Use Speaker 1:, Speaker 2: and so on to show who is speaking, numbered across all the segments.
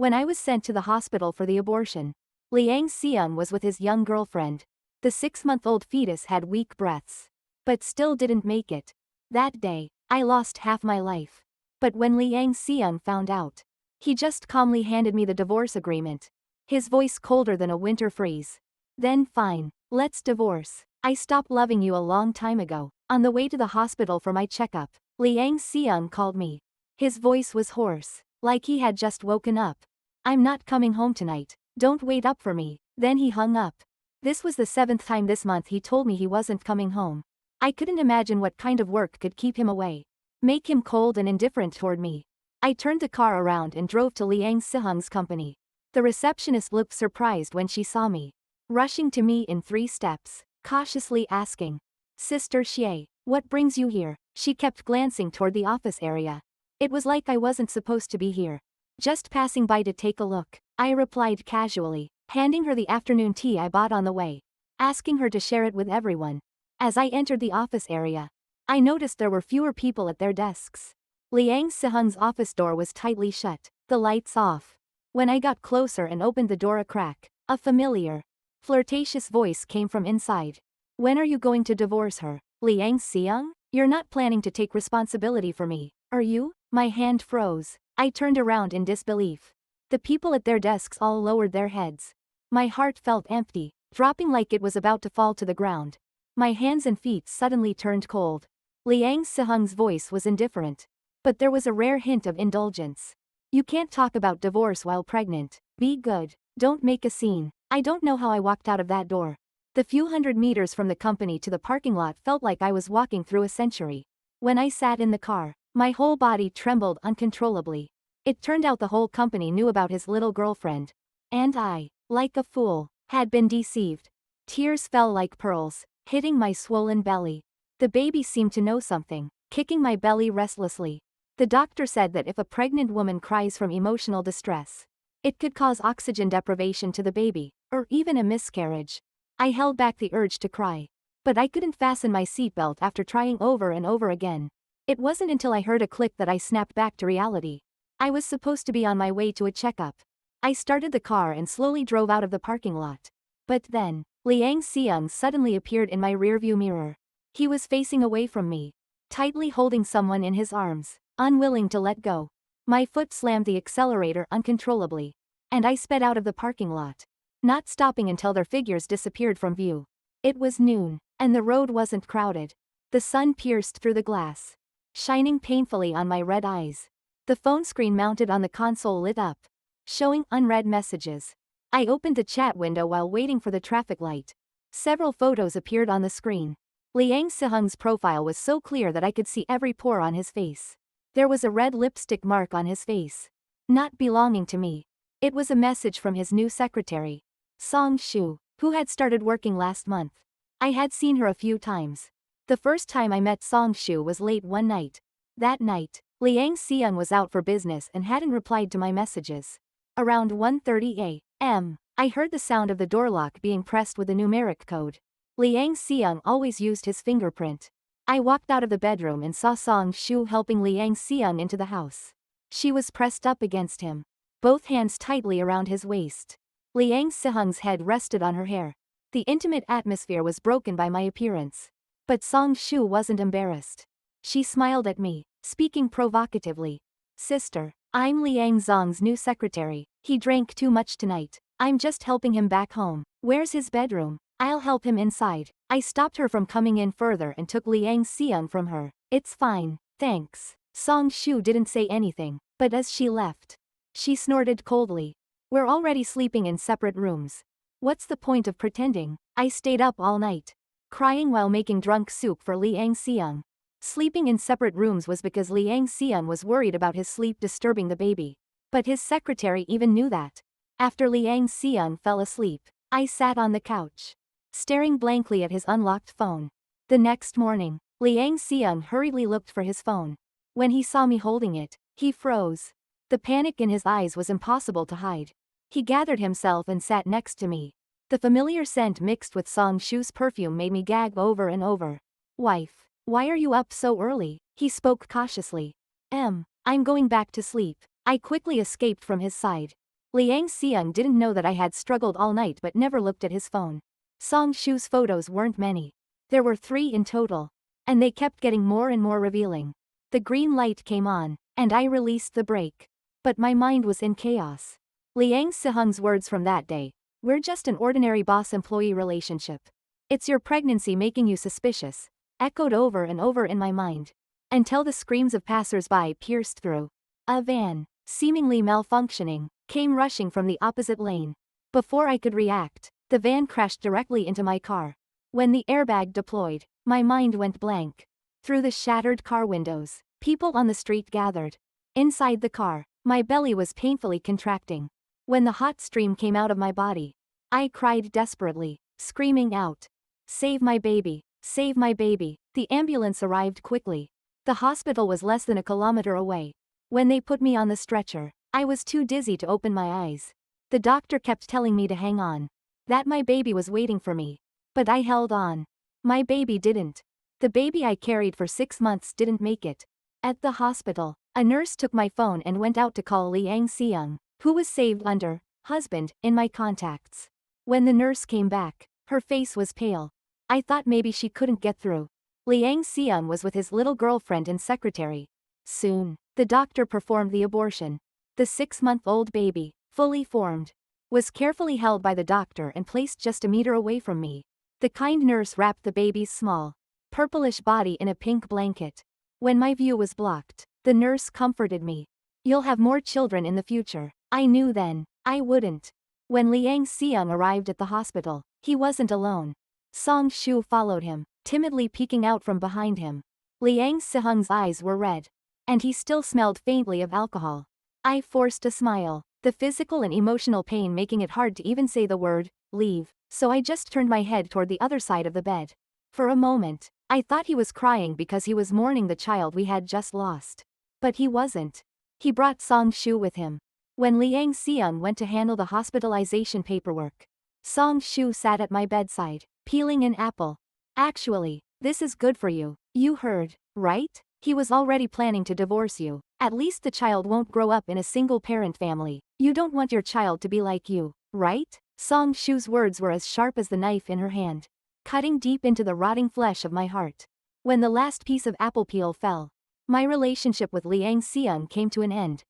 Speaker 1: When I was sent to the hospital for the abortion, Liang Xiang was with his young girlfriend. The 6-month-old fetus had weak breaths, but still didn't make it. That day, I lost half my life. But when Liang Xiang found out, he just calmly handed me the divorce agreement, his voice colder than a winter freeze. Then fine, let's divorce. I stopped loving you a long time ago. On the way to the hospital for my checkup, Liang Xiang called me. His voice was hoarse, like he had just woken up. I'm not coming home tonight, don't wait up for me. Then he hung up. This was the 7th time this month he told me he wasn't coming home. I couldn't imagine what kind of work could keep him away. Make him cold and indifferent toward me. I turned the car around and drove to Liang Sihung's company. The receptionist looked surprised when she saw me, rushing to me in 3 steps, cautiously asking, "Sister Xie, what brings you here?" She kept glancing toward the office area. It was like I wasn't supposed to be here. "Just passing by to take a look," I replied casually, handing her the afternoon tea I bought on the way, asking her to share it with everyone. As I entered the office area, I noticed there were fewer people at their desks. Liang Sihung's office door was tightly shut, the lights off. When I got closer and opened the door a crack, a familiar, flirtatious voice came from inside. "When are you going to divorce her, Liang Xiang? You're not planning to take responsibility for me, are you?" My hand froze. I turned around in disbelief. The people at their desks all lowered their heads. My heart felt empty, dropping like it was about to fall to the ground. My hands and feet suddenly turned cold. Liang Sihung's voice was indifferent, but there was a rare hint of indulgence. "You can't talk about divorce while pregnant. Be good. Don't make a scene." I don't know how I walked out of that door. The few hundred meters from the company to the parking lot felt like I was walking through a century. When I sat in the car, my whole body trembled uncontrollably. It turned out the whole company knew about his little girlfriend. And I, like a fool, had been deceived. Tears fell like pearls, hitting my swollen belly. The baby seemed to know something, kicking my belly restlessly. The doctor said that if a pregnant woman cries from emotional distress, it could cause oxygen deprivation to the baby, or even a miscarriage. I held back the urge to cry, but I couldn't fasten my seatbelt after trying over and over again. It wasn't until I heard a click that I snapped back to reality. I was supposed to be on my way to a checkup. I started the car and slowly drove out of the parking lot. But then, Liang Xiang suddenly appeared in my rearview mirror. He was facing away from me, tightly holding someone in his arms, unwilling to let go. My foot slammed the accelerator uncontrollably, and I sped out of the parking lot, not stopping until their figures disappeared from view. It was noon, and the road wasn't crowded. The sun pierced through the glass, shining painfully on my red eyes. The phone screen mounted on the console lit up, showing unread messages. I opened the chat window while waiting for the traffic light. Several photos appeared on the screen. Liang Sihung's profile was so clear that I could see every pore on his face. There was a red lipstick mark on his face, not belonging to me. It was a message from his new secretary, Song Shu, who had started working last month. I had seen her a few times. The first time I met Song Shu was late one night. That night, Liang Xiang was out for business and hadn't replied to my messages. Around 1:30 a.m., I heard the sound of the door lock being pressed with a numeric code. Liang Xiang always used his fingerprint. I walked out of the bedroom and saw Song Shu helping Liang Xiang into the house. She was pressed up against him, both hands tightly around his waist. Liang Sihung's head rested on her hair. The intimate atmosphere was broken by my appearance. But Song Shu wasn't embarrassed. She smiled at me, speaking provocatively. "Sister, I'm Liang Zong's new secretary. He drank too much tonight. I'm just helping him back home. Where's his bedroom? I'll help him inside." I stopped her from coming in further and took Liang Xiang from her. "It's fine, thanks." Song Shu didn't say anything, but as she left, she snorted coldly. "We're already sleeping in separate rooms. What's the point of pretending?" I stayed up all night, crying while making drunk soup for Liang Xiang. Sleeping in separate rooms was because Liang Xiang was worried about his sleep disturbing the baby. But his secretary even knew that. After Liang Xiang fell asleep, I sat on the couch, staring blankly at his unlocked phone. The next morning, Liang Xiang hurriedly looked for his phone. When he saw me holding it, he froze. The panic in his eyes was impossible to hide. He gathered himself and sat next to me. The familiar scent mixed with Song Shu's perfume made me gag over and over. "Wife, why are you up so early?" He spoke cautiously. I'm going back to sleep." I quickly escaped from his side. Liang Xiang didn't know that I had struggled all night but never looked at his phone. Song Shu's photos weren't many. There were 3 in total. And they kept getting more and more revealing. The green light came on, and I released the brake. But my mind was in chaos. Liang Siheng's words from that day, "We're just an ordinary boss-employee relationship. It's your pregnancy making you suspicious," echoed over and over in my mind. Until the screams of passers-by pierced through. A van, seemingly malfunctioning, came rushing from the opposite lane. Before I could react, the van crashed directly into my car. When the airbag deployed, my mind went blank. Through the shattered car windows, people on the street gathered. Inside the car, my belly was painfully contracting. When the hot stream came out of my body, I cried desperately, screaming out, "Save my baby! Save my baby!" The ambulance arrived quickly. The hospital was less than a kilometer away. When they put me on the stretcher, I was too dizzy to open my eyes. The doctor kept telling me to hang on. That my baby was waiting for me. But I held on. My baby didn't. The baby I carried for 6 months didn't make it. At the hospital, a nurse took my phone and went out to call Liang Xiang, who was saved under husband in my contacts. When the nurse came back, her face was pale. I thought maybe she couldn't get through. Liang Xiang was with his little girlfriend and secretary. Soon, the doctor performed the abortion. The 6-month-old baby, fully formed, was carefully held by the doctor and placed just a meter away from me. The kind nurse wrapped the baby's small, purplish body in a pink blanket. When my view was blocked, the nurse comforted me. "You'll have more children in the future." I knew then, I wouldn't. When Liang Xiang arrived at the hospital, he wasn't alone. Song Shu followed him, timidly peeking out from behind him. Liang Siheng's eyes were red. And he still smelled faintly of alcohol. I forced a smile, the physical and emotional pain making it hard to even say the word, "leave," so I just turned my head toward the other side of the bed. For a moment, I thought he was crying because he was mourning the child we had just lost. But he wasn't. He brought Song Shu with him. When Liang Xiang went to handle the hospitalization paperwork, Song Shu sat at my bedside, peeling an apple. "Actually, this is good for you. You heard, right? He was already planning to divorce you. At least the child won't grow up in a single-parent family. You don't want your child to be like you, right?" Song Shu's words were as sharp as the knife in her hand, cutting deep into the rotting flesh of my heart. When the last piece of apple peel fell, my relationship with Liang Xiang came to an end.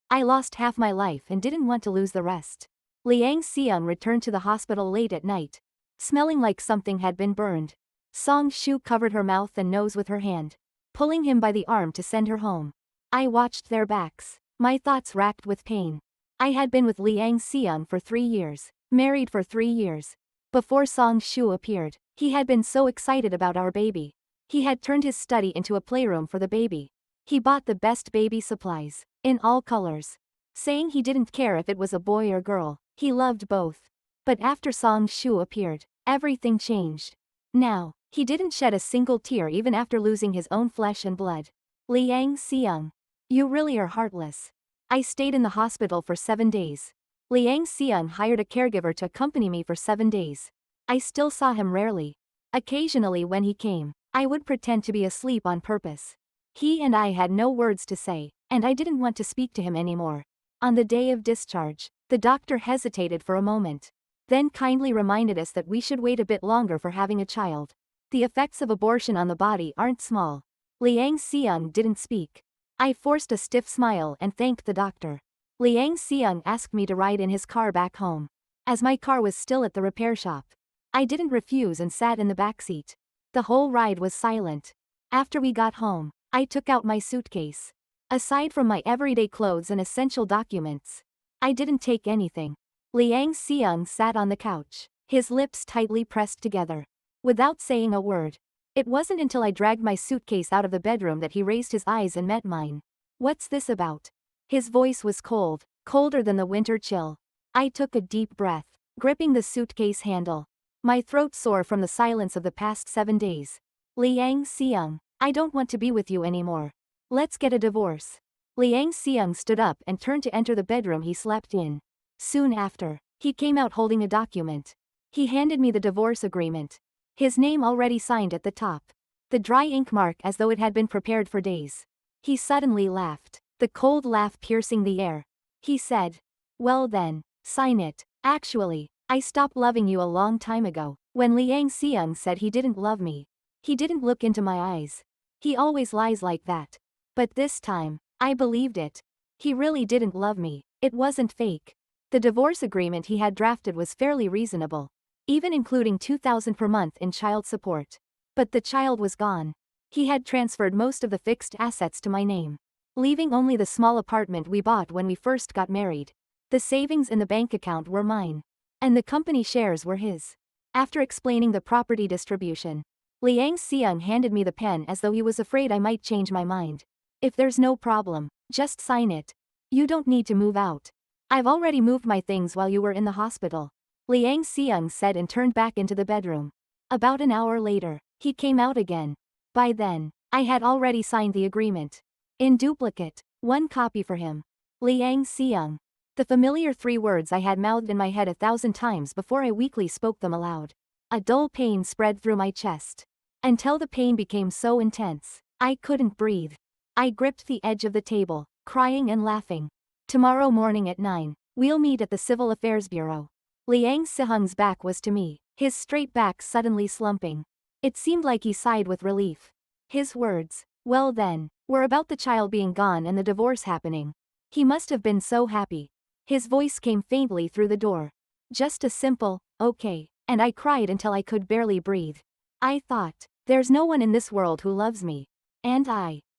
Speaker 1: I lost half my life and didn't want to lose the rest. Liang Xiang returned to the hospital late at night, smelling like something had been burned. Song Shu covered her mouth and nose with her hand, pulling him by the arm to send her home. I watched their backs, my thoughts racked with pain. I had been with Liang Xiang for 3 years, married for 3 years. Before Song Shu appeared, he had been so excited about our baby. He had turned his study into a playroom for the baby. He bought the best baby supplies, in all colors, saying he didn't care if it was a boy or girl, he loved both. But after Song Shu appeared, everything changed. Now, he didn't shed a single tear even after losing his own flesh and blood. "Liang Xiang, you really are heartless." I stayed in the hospital for 7 days. Liang Xiang hired a caregiver to accompany me for 7 days. I still saw him rarely. Occasionally when he came, I would pretend to be asleep on purpose. He and I had no words to say, and I didn't want to speak to him anymore. On the day of discharge, the doctor hesitated for a moment, then kindly reminded us that we should wait a bit longer for having a child. The effects of abortion on the body aren't small. Liang Xiang didn't speak. I forced a stiff smile and thanked the doctor. Liang Xiang asked me to ride in his car back home. As my car was still at the repair shop, I didn't refuse and sat in the back seat. The whole ride was silent. After we got home, I took out my suitcase. Aside from my everyday clothes and essential documents, I didn't take anything. Liang Xiang sat on the couch, his lips tightly pressed together, without saying a word. It wasn't until I dragged my suitcase out of the bedroom that he raised his eyes and met mine. "What's this about?" His voice was cold, colder than the winter chill. I took a deep breath, gripping the suitcase handle, my throat sore from the silence of the past 7 days. "Liang Xiang, I don't want to be with you anymore. Let's get a divorce." Liang Xiang stood up and turned to enter the bedroom he slept in. Soon after, he came out holding a document. He handed me the divorce agreement, his name already signed at the top, the dry ink mark as though it had been prepared for days. He suddenly laughed, the cold laugh piercing the air. He said, Well then, sign it. Actually, I stopped loving you a long time ago. When Liang Xiang said he didn't love me, he didn't look into my eyes. He always lies like that. But this time, I believed it. He really didn't love me. It wasn't fake. The divorce agreement he had drafted was fairly reasonable, even including 2,000 per month in child support. But the child was gone. He had transferred most of the fixed assets to my name, leaving only the small apartment we bought when we first got married. The savings in the bank account were mine, and the company shares were his. After explaining the property distribution, Liang Xiang handed me the pen as though he was afraid I might change my mind. If there's no problem, just sign it. You don't need to move out. I've already moved my things while you were in the hospital, Liang Xiang said and turned back into the bedroom. About an hour later, he came out again. By then, I had already signed the agreement. In duplicate, one copy for him. Liang Xiang. The familiar 3 words I had mouthed in my head 1,000 times before I weakly spoke them aloud. A dull pain spread through my chest, until the pain became so intense, I couldn't breathe. I gripped the edge of the table, crying and laughing. Tomorrow morning at 9, we'll meet at the Civil Affairs Bureau. Liang Xiang's back was to me, his straight back suddenly slumping. It seemed like he sighed with relief. His words, well then, were about the child being gone and the divorce happening. He must have been so happy. His voice came faintly through the door. Just a simple, okay, and I cried until I could barely breathe. I thought, there's no one in this world who loves me. And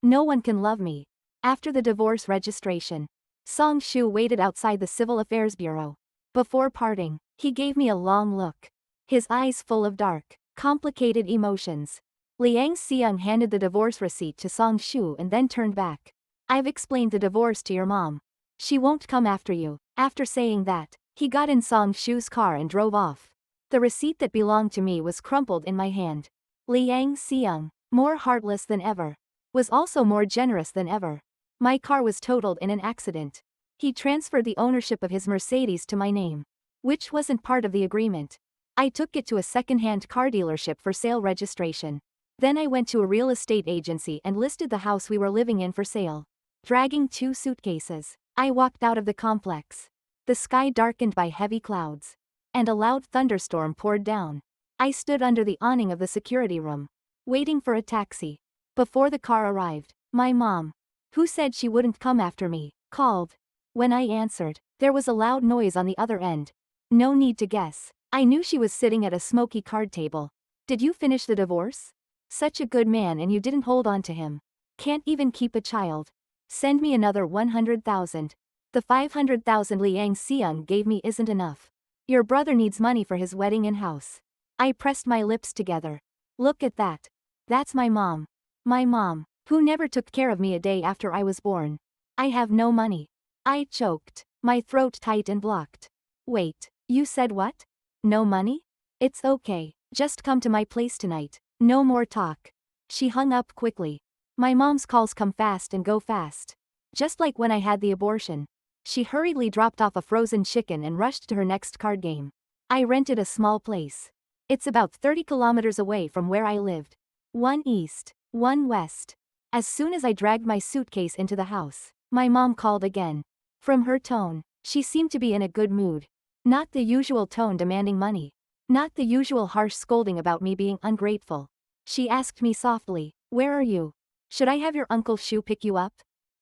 Speaker 1: no one can love me. After the divorce registration, Song Shu waited outside the Civil Affairs Bureau. Before parting, he gave me a long look, his eyes full of dark, complicated emotions. Liang Xiang handed the divorce receipt to Song Shu and then turned back. I've explained the divorce to your mom. She won't come after you. After saying that, he got in Song Shu's car and drove off. The receipt that belonged to me was crumpled in my hand. Liang Xiang, more heartless than ever, was also more generous than ever. My car was totaled in an accident. He transferred the ownership of his Mercedes to my name, which wasn't part of the agreement. I took it to a second-hand car dealership for sale registration. Then I went to a real estate agency and listed the house we were living in for sale. Dragging 2 suitcases, I walked out of the complex. The sky darkened by heavy clouds, and a loud thunderstorm poured down. I stood under the awning of the security room, waiting for a taxi. Before the car arrived, my mom, who said she wouldn't come after me, called. When I answered, there was a loud noise on the other end. No need to guess. I knew she was sitting at a smoky card table. Did you finish the divorce? Such a good man and you didn't hold on to him. Can't even keep a child. Send me another 100,000. The 500,000 Liang Xiang gave me isn't enough. Your brother needs money for his wedding and house. I pressed my lips together. Look at that. That's my mom. My mom, who never took care of me a day after I was born. I have no money. I choked, my throat tight and blocked. Wait, you said what? No money? It's okay, just come to my place tonight. No more talk. She hung up quickly. My mom's calls come fast and go fast. Just like when I had the abortion. She hurriedly dropped off a frozen chicken and rushed to her next card game. I rented a small place. It's about 30 kilometers away from where I lived. One east, one west. As soon as I dragged my suitcase into the house, my mom called again. From her tone, she seemed to be in a good mood. Not the usual tone demanding money. Not the usual harsh scolding about me being ungrateful. She asked me softly, where are you? Should I have your Uncle Shu pick you up?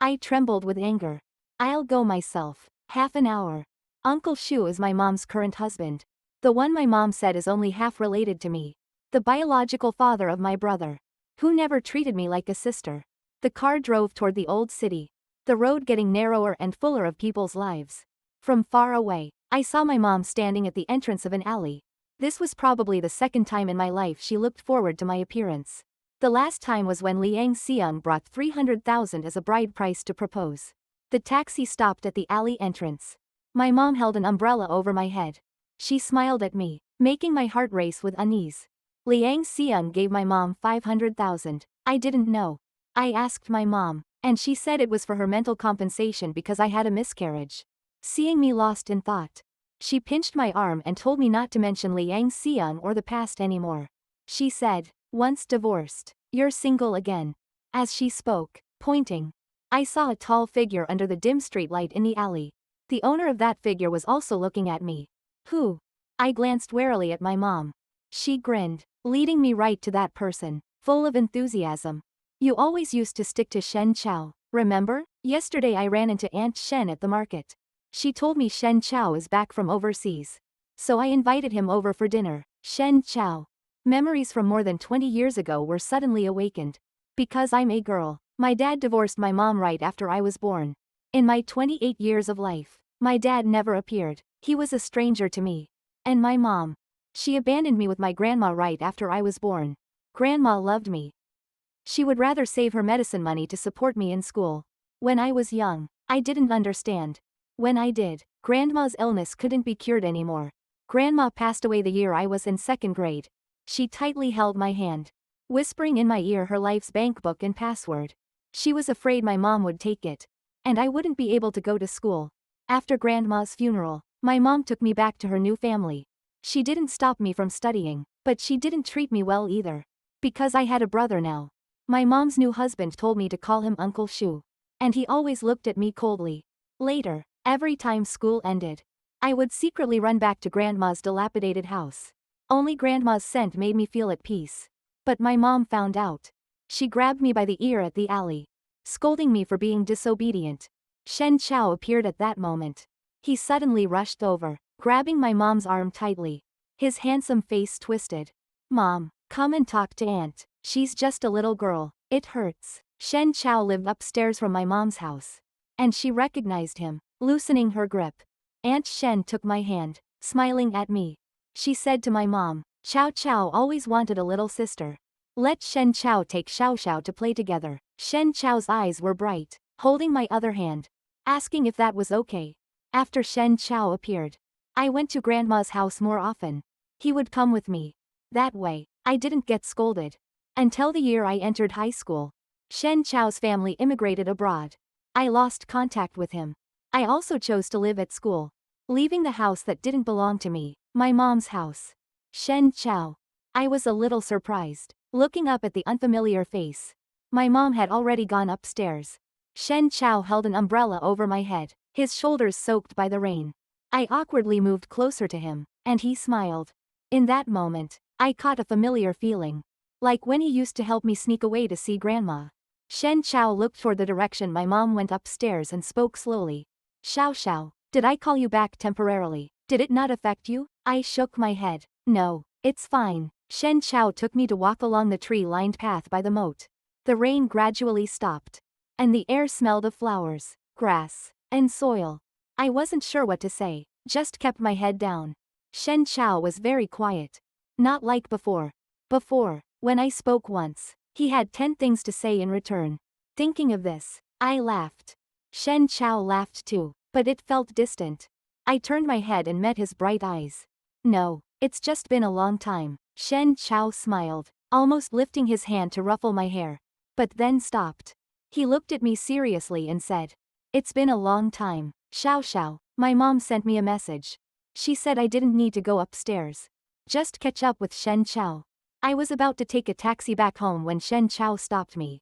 Speaker 1: I trembled with anger. I'll go myself. Half an hour. Uncle Shu is my mom's current husband. The one my mom said is only half related to me. The biological father of my brother, who never treated me like a sister. The car drove toward the old city, the road getting narrower and fuller of people's lives. From far away, I saw my mom standing at the entrance of an alley. This was probably the second time in my life she looked forward to my appearance. The last time was when Liang Xiang brought 300,000 as a bride price to propose. The taxi stopped at the alley entrance. My mom held an umbrella over my head. She smiled at me, making my heart race with unease. Liang Xiang gave my mom 500,000. I didn't know. I asked my mom, and she said it was for her mental compensation because I had a miscarriage. Seeing me lost in thought, she pinched my arm and told me not to mention Liang Xiang or the past anymore. She said, once divorced, you're single again. As she spoke, pointing, I saw a tall figure under the dim streetlight in the alley. The owner of that figure was also looking at me. Who? I glanced warily at my mom. She grinned, leading me right to that person, full of enthusiasm. You always used to stick to Shen Chao, remember? Yesterday I ran into Aunt Shen at the market. She told me Shen Chao is back from overseas. So I invited him over for dinner. Shen Chao. Memories from more than 20 years ago were suddenly awakened. Because I'm a girl, my dad divorced my mom right after I was born. In my 28 years of life, my dad never appeared. He was a stranger to me. And my mom. She abandoned me with my grandma right after I was born. Grandma loved me. She would rather save her medicine money to support me in school. When I was young, I didn't understand. When I did, Grandma's illness couldn't be cured anymore. Grandma passed away the year I was in second grade. She tightly held my hand, whispering in my ear her life's bankbook and password. She was afraid my mom would take it, and I wouldn't be able to go to school. After Grandma's funeral, my mom took me back to her new family. She didn't stop me from studying, but she didn't treat me well either. Because I had a brother now. My mom's new husband told me to call him Uncle Shu. And he always looked at me coldly. Later, every time school ended, I would secretly run back to Grandma's dilapidated house. Only Grandma's scent made me feel at peace. But my mom found out. She grabbed me by the ear at the alley, scolding me for being disobedient. Shen Chao appeared at that moment. He suddenly rushed over, grabbing my mom's arm tightly. His handsome face twisted. Mom, come and talk to Aunt. She's just a little girl. It hurts. Shen Chao lived upstairs from my mom's house. And she recognized him, loosening her grip. Aunt Shen took my hand, smiling at me. She said to my mom, Chao Chao always wanted a little sister. Let Shen Chao take Xiao Xiao to play together. Shen Chao's eyes were bright, holding my other hand, asking if that was okay. After Shen Chao appeared, I went to Grandma's house more often. He would come with me. That way, I didn't get scolded. Until the year I entered high school. Shen Chao's family immigrated abroad. I lost contact with him. I also chose to live at school, leaving the house that didn't belong to me, my mom's house. Shen Chao. I was a little surprised, looking up at the unfamiliar face. My mom had already gone upstairs. Shen Chao held an umbrella over my head, his shoulders soaked by the rain. I awkwardly moved closer to him, and he smiled. In that moment, I caught a familiar feeling. Like when he used to help me sneak away to see Grandma. Shen Chao looked toward the direction my mom went upstairs and spoke slowly. Xiao Xiao, did I call you back temporarily? Did it not affect you? I shook my head. No, it's fine. Shen Chao took me to walk along the tree-lined path by the moat. The rain gradually stopped. And the air smelled of flowers, grass, and soil. I wasn't sure what to say, just kept my head down. Shen Chao was very quiet. Not like before. Before, when I spoke once, he had 10 things to say in return. Thinking of this, I laughed. Shen Chao laughed too, but it felt distant. I turned my head and met his bright eyes. No, it's just been a long time. Shen Chao smiled, almost lifting his hand to ruffle my hair. But then stopped. He looked at me seriously and said, It's been a long time. Xiao Xiao, my mom sent me a message. She said I didn't need to go upstairs. Just catch up with Shen Chao. I was about to take a taxi back home when Shen Chao stopped me,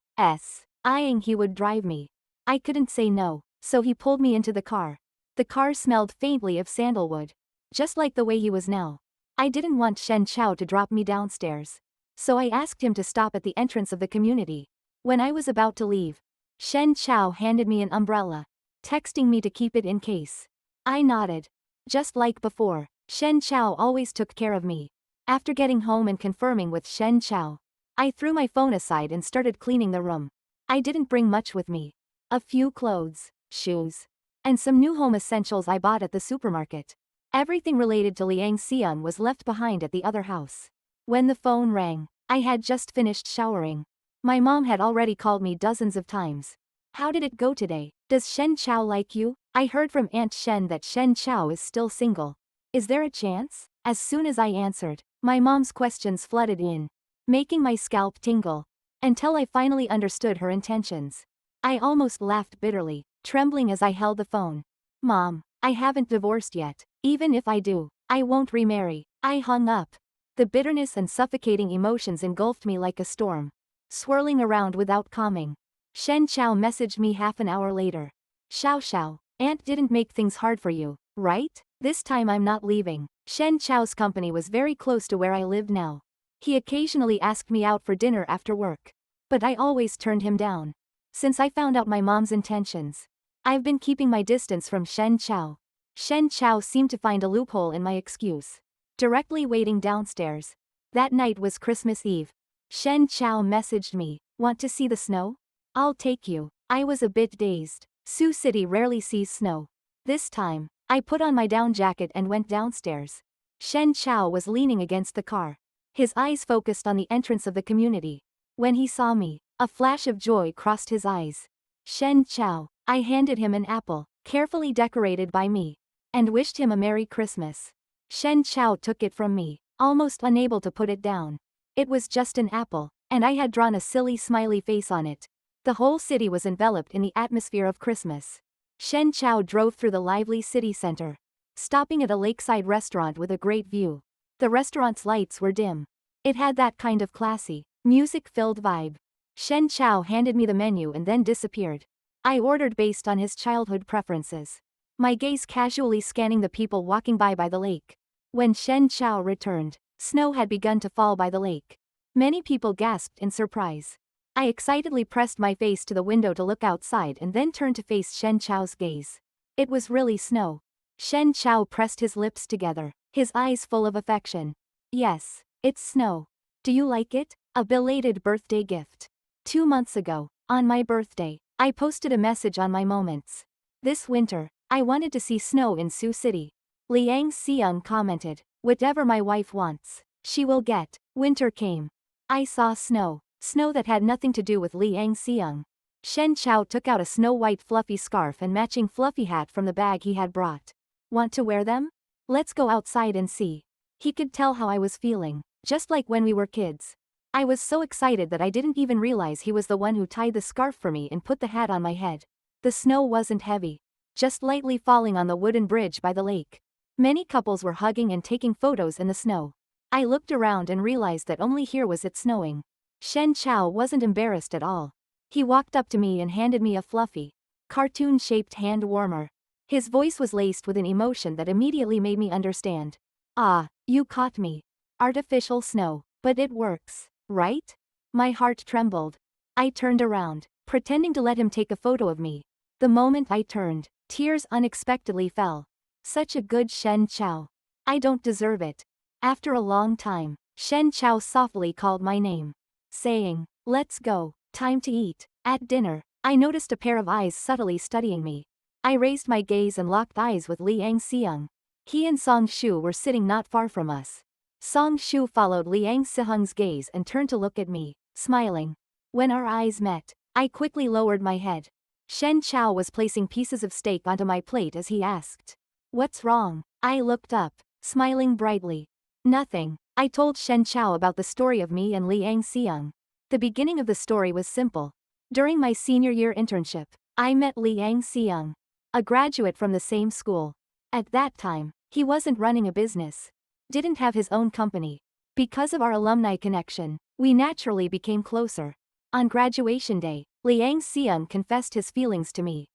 Speaker 1: eyeing he would drive me. I couldn't say no, so he pulled me into the car. The car smelled faintly of sandalwood. Just like the way he was now. I didn't want Shen Chao to drop me downstairs. So I asked him to stop at the entrance of the community. When I was about to leave, Shen Chao handed me an umbrella, texting me to keep it in case. I nodded. Just like before, Shen Chao always took care of me. After getting home and confirming with Shen Chao, I threw my phone aside and started cleaning the room. I didn't bring much with me. A few clothes, shoes, and some new home essentials I bought at the supermarket. Everything related to Liang Xian was left behind at the other house. When the phone rang, I had just finished showering. My mom had already called me dozens of times. How did it go today? Does Shen Chao like you? I heard from Aunt Shen that Shen Chao is still single. Is there a chance? As soon as I answered, my mom's questions flooded in, making my scalp tingle. Until I finally understood her intentions. I almost laughed bitterly, trembling as I held the phone. Mom, I haven't divorced yet. Even if I do, I won't remarry. I hung up. The bitterness and suffocating emotions engulfed me like a storm, swirling around without calming. Shen Chao messaged me half an hour later. Xiao Xiao, Aunt didn't make things hard for you, right? This time I'm not leaving. Shen Chao's company was very close to where I lived now. He occasionally asked me out for dinner after work. But I always turned him down. Since I found out my mom's intentions, I've been keeping my distance from Shen Chao. Shen Chao seemed to find a loophole in my excuse. Directly waiting downstairs. That night was Christmas Eve. Shen Chao messaged me, "Want to see the snow? I'll take you." I was a bit dazed. Sioux City rarely sees snow. This time, I put on my down jacket and went downstairs. Shen Chao was leaning against the car. His eyes focused on the entrance of the community. When he saw me, a flash of joy crossed his eyes. "Shen Chao." I handed him an apple, carefully decorated by me, and wished him a Merry Christmas. Shen Chao took it from me, almost unable to put it down. It was just an apple, and I had drawn a silly smiley face on it. The whole city was enveloped in the atmosphere of Christmas. Shen Chao drove through the lively city center, stopping at a lakeside restaurant with a great view. The restaurant's lights were dim. It had that kind of classy, music-filled vibe. Shen Chao handed me the menu and then disappeared. I ordered based on his childhood preferences, my gaze casually scanning the people walking by the lake. When Shen Chao returned, snow had begun to fall by the lake. Many people gasped in surprise. I excitedly pressed my face to the window to look outside and then turned to face Shen Chao's gaze. It was really snow. Shen Chao pressed his lips together, his eyes full of affection. "Yes, it's snow. Do you like it?" A belated birthday gift. 2 months ago, on my birthday, I posted a message on my Moments. "This winter, I wanted to see snow in Sioux City." Liang Xiang commented, "Whatever my wife wants, she will get." Winter came. I saw snow. Snow that had nothing to do with Liang Xiang. Shen Chao took out a snow-white fluffy scarf and matching fluffy hat from the bag he had brought. "Want to wear them? Let's go outside and see." He could tell how I was feeling, just like when we were kids. I was so excited that I didn't even realize he was the one who tied the scarf for me and put the hat on my head. The snow wasn't heavy, just lightly falling on the wooden bridge by the lake. Many couples were hugging and taking photos in the snow. I looked around and realized that only here was it snowing. Shen Chao wasn't embarrassed at all. He walked up to me and handed me a fluffy, cartoon-shaped hand warmer. His voice was laced with an emotion that immediately made me understand. "Ah, you caught me. Artificial snow, but it works, right?" My heart trembled. I turned around, pretending to let him take a photo of me. The moment I turned, tears unexpectedly fell. Such a good Shen Chao. I don't deserve it. After a long time, Shen Chao softly called my name, saying, "Let's go, time to eat." At dinner, I noticed a pair of eyes subtly studying me. I raised my gaze and locked eyes with Liang Xiang. He and Song Shu were sitting not far from us. Song Shu followed Liang Xiang's gaze and turned to look at me, smiling. When our eyes met, I quickly lowered my head. Shen Chao was placing pieces of steak onto my plate as he asked, "What's wrong?" I looked up, smiling brightly. "Nothing." I told Shen Chao about the story of me and Liang Xiang. The beginning of the story was simple. During my senior year internship, I met Liang Xiang, a graduate from the same school. At that time, he wasn't running a business, didn't have his own company. Because of our alumni connection, we naturally became closer. On graduation day, Liang Xiang confessed his feelings to me.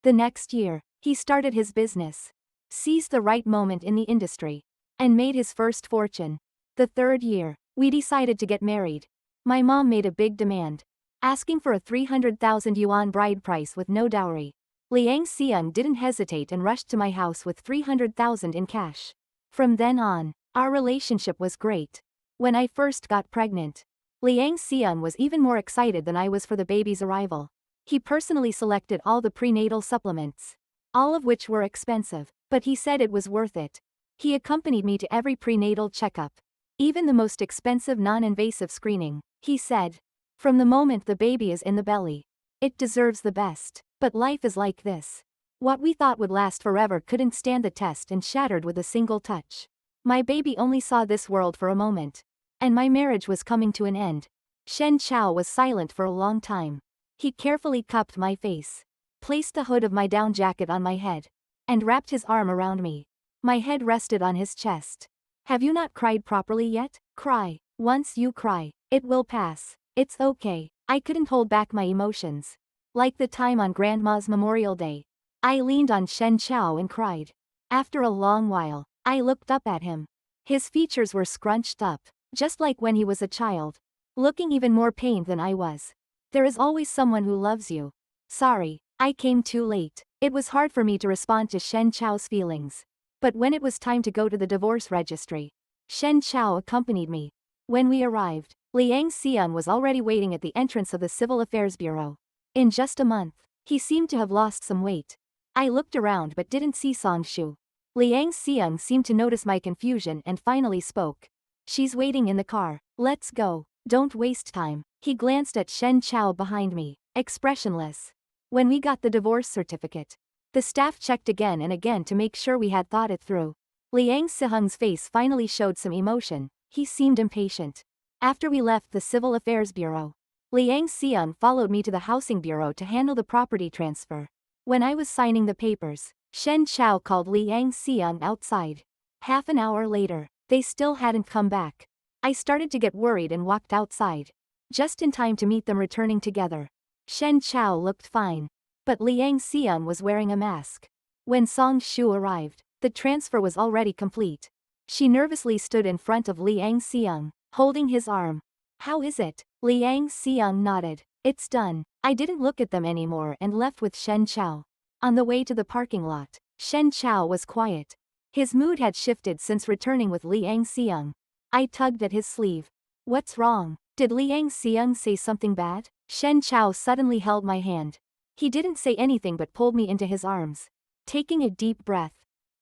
Speaker 1: The next year, he started his business, seized the right moment in the industry, and made his first fortune. The third year, we decided to get married. My mom made a big demand, asking for a 300,000 yuan bride price with no dowry. Liang Xiang didn't hesitate and rushed to my house with 300,000 in cash. From then on, our relationship was great. When I first got pregnant, Liang Xiang was even more excited than I was for the baby's arrival. He personally selected all the prenatal supplements, all of which were expensive, but he said it was worth it. He accompanied me to every prenatal checkup, even the most expensive non-invasive screening. He said, "From the moment the baby is in the belly, it deserves the best." But life is like this. What we thought would last forever couldn't stand the test and shattered with a single touch. My baby only saw this world for a moment, and my marriage was coming to an end. Shen Chao was silent for a long time. He carefully cupped my face, placed the hood of my down jacket on my head, and wrapped his arm around me. My head rested on his chest. "Have you not cried properly yet? Cry. Once you cry, it will pass. It's okay." I couldn't hold back my emotions. Like the time on Grandma's Memorial Day, I leaned on Shen Chao and cried. After a long while, I looked up at him. His features were scrunched up, just like when he was a child, looking even more pained than I was. There is always someone who loves you. Sorry, I came too late. It was hard for me to respond to Shen Chao's feelings. But when it was time to go to the divorce registry, Shen Chao accompanied me. When we arrived, Liang Xian was already waiting at the entrance of the Civil Affairs Bureau. In just a month, he seemed to have lost some weight. I looked around but didn't see Song Shu. Liang Xian seemed to notice my confusion and finally spoke. She's waiting in the car. Let's go. Don't waste time. He glanced at Shen Chao behind me, expressionless. When we got the divorce certificate, the staff checked again and again to make sure we had thought it through. Liang Siheng's face finally showed some emotion. He seemed impatient. After we left the Civil Affairs Bureau, Liang Xian followed me to the Housing Bureau to handle the property transfer. When I was signing the papers, Shen Chao called Liang Xian outside. Half an hour later, they still hadn't come back. I started to get worried and walked outside. Just in time to meet them returning together. Shen Chao looked fine, but Liang Xian was wearing a mask. When Song Shu arrived, the transfer was already complete. She nervously stood in front of Liang Xian, holding his arm. How is it? Liang Xian nodded. It's done. I didn't look at them anymore and left with Shen Chao. On the way to the parking lot, Shen Chao was quiet. His mood had shifted since returning with Liang Xian. I tugged at his sleeve. What's wrong? Did Liang Xian say something bad? Shen Chao suddenly held my hand. He didn't say anything but pulled me into his arms. Taking a deep breath.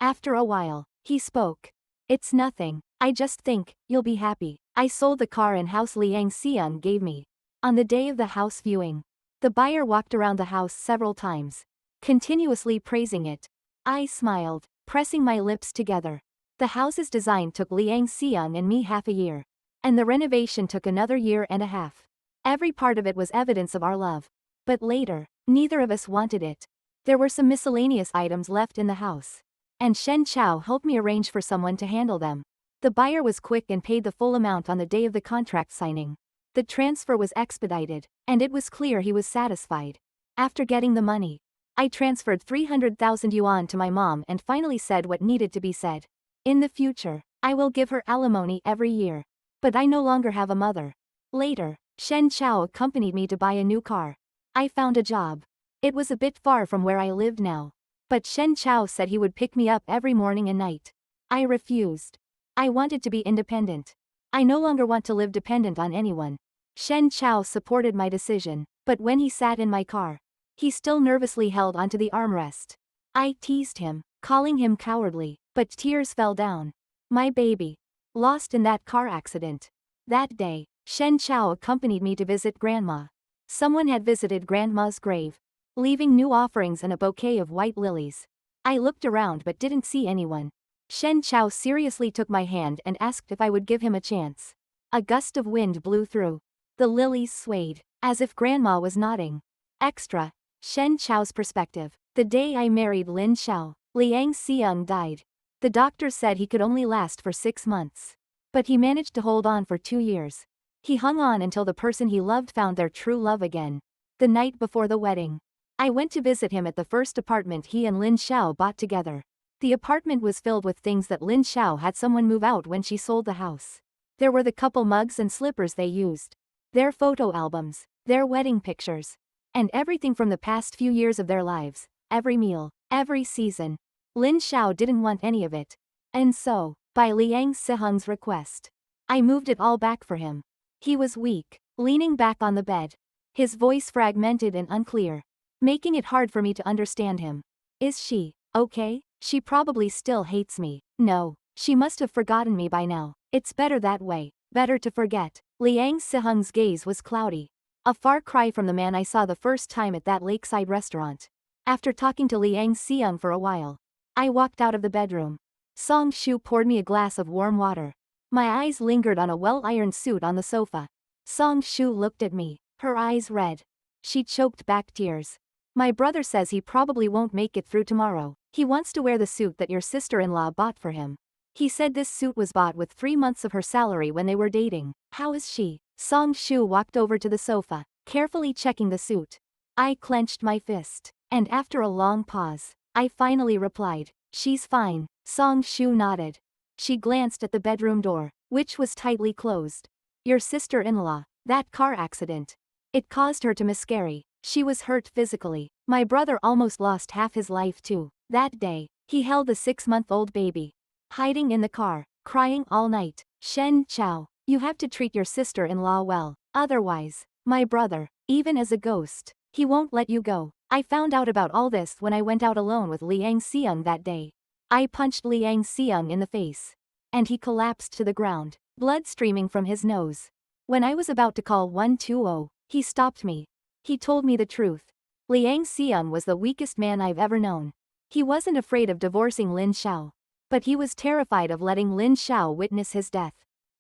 Speaker 1: After a while, he spoke. It's nothing. I just think you'll be happy. I sold the car and house Liang Xian gave me. On the day of the house viewing, the buyer walked around the house several times, continuously praising it. I smiled, pressing my lips together. The house's design took Liang Xian and me half a year, and the renovation took another year and a half. Every part of it was evidence of our love. But later, neither of us wanted it. There were some miscellaneous items left in the house, and Shen Chao helped me arrange for someone to handle them. The buyer was quick and paid the full amount on the day of the contract signing. The transfer was expedited, and it was clear he was satisfied. After getting the money, I transferred 300,000 yuan to my mom and finally said what needed to be said. In the future, I will give her alimony every year. But I no longer have a mother. Later, Shen Chao accompanied me to buy a new car. I found a job. It was a bit far from where I lived now. But Shen Chao said he would pick me up every morning and night. I refused. I wanted to be independent. I no longer want to live dependent on anyone. Shen Chao supported my decision, but when he sat in my car, he still nervously held onto the armrest. I teased him, calling him cowardly, but tears fell down. My baby. Lost in that car accident. That day, Shen Chao accompanied me to visit Grandma. Someone had visited Grandma's grave, leaving new offerings and a bouquet of white lilies. I looked around but didn't see anyone. Shen Chao seriously took my hand and asked if I would give him a chance. A gust of wind blew through. The lilies swayed, as if Grandma was nodding. Extra. Shen Chao's perspective. The day I married Lin Xiao, Liang Xiang died. The doctor said he could only last for 6 months. But he managed to hold on for 2 years. He hung on until the person he loved found their true love again. The night before the wedding, I went to visit him at the first apartment he and Lin Xiao bought together. The apartment was filled with things that Lin Xiao had someone move out when she sold the house. There were the couple mugs and slippers they used, their photo albums, their wedding pictures, and everything from the past few years of their lives, every meal, every season. Lin Xiao didn't want any of it. And so, by Liang Siheng's request, I moved it all back for him. He was weak, leaning back on the bed, his voice fragmented and unclear, making it hard for me to understand him. Is she okay? She probably still hates me. No, she must have forgotten me by now. It's better that way, better to forget. Liang Siheng's gaze was cloudy, a far cry from the man I saw the first time at that lakeside restaurant. After talking to Liang Xiang for a while, I walked out of the bedroom. Song Shu poured me a glass of warm water. My eyes lingered on a well-ironed suit on the sofa. Song Shu looked at me, her eyes red. She choked back tears. My brother says he probably won't make it through tomorrow. He wants to wear the suit that your sister-in-law bought for him. He said this suit was bought with 3 months of her salary when they were dating. How is she? Song Shu walked over to the sofa, carefully checking the suit. I clenched my fist. And after a long pause, I finally replied, she's fine. Song Shu nodded. She glanced at the bedroom door, which was tightly closed. Your sister-in-law, that car accident. It caused her to miscarry. She was hurt physically. My brother almost lost half his life too. That day, he held the 6-month-old baby. Hiding in the car, crying all night. Shen Chao, you have to treat your sister-in-law well. Otherwise, my brother, even as a ghost, he won't let you go. I found out about all this when I went out alone with Liang Xiang that day. I punched Liang Xiang in the face. And he collapsed to the ground, blood streaming from his nose. When I was about to call 120, he stopped me. He told me the truth. Liang Xiang was the weakest man I've ever known. He wasn't afraid of divorcing Lin Xiao. But he was terrified of letting Lin Xiao witness his death.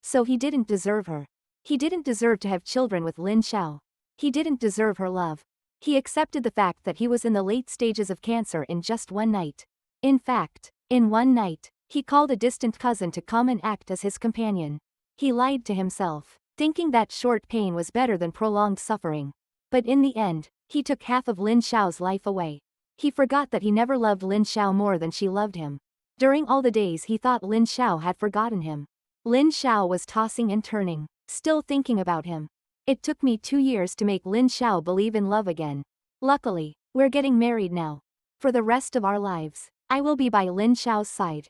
Speaker 1: So he didn't deserve her. He didn't deserve to have children with Lin Xiao. He didn't deserve her love. He accepted the fact that he was in the late stages of cancer in just one night. In fact, in one night, he called a distant cousin to come and act as his companion. He lied to himself, thinking that short pain was better than prolonged suffering. But in the end, he took half of Lin Xiao's life away. He forgot that he never loved Lin Xiao more than she loved him. During all the days he thought Lin Xiao had forgotten him. Lin Xiao was tossing and turning, still thinking about him. It took me 2 years to make Lin Xiao believe in love again. Luckily, we're getting married now. For the rest of our lives, I will be by Lin Xiao's side.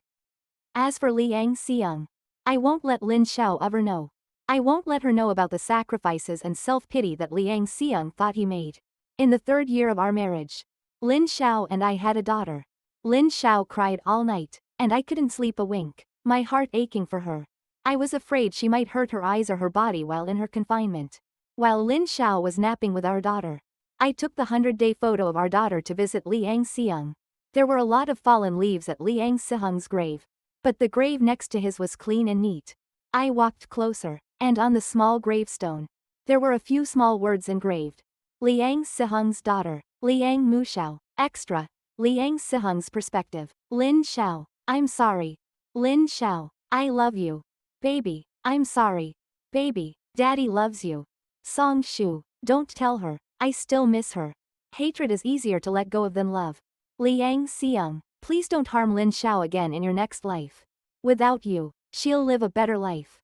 Speaker 1: As for Liang Xiang, I won't let Lin Xiao ever know. I won't let her know about the sacrifices and self-pity that Liang Xiang thought he made. In the 3rd year of our marriage, Lin Xiao and I had a daughter. Lin Xiao cried all night, and I couldn't sleep a wink, my heart aching for her. I was afraid she might hurt her eyes or her body while in her confinement. While Lin Xiao was napping with our daughter, I took the 100-day photo of our daughter to visit Liang Xiang. There were a lot of fallen leaves at Liang Xiang's grave, but the grave next to his was clean and neat. I walked closer, and on the small gravestone, there were a few small words engraved. Liang Xiang's daughter, Liang Muxiao, extra, Liang Xiang's perspective, Lin Xiao, I'm sorry. Lin Xiao, I love you. Baby, I'm sorry. Baby, Daddy loves you. Song Shu, don't tell her, I still miss her. Hatred is easier to let go of than love. Liang Xiang, please don't harm Lin Xiao again in your next life. Without you, she'll live a better life.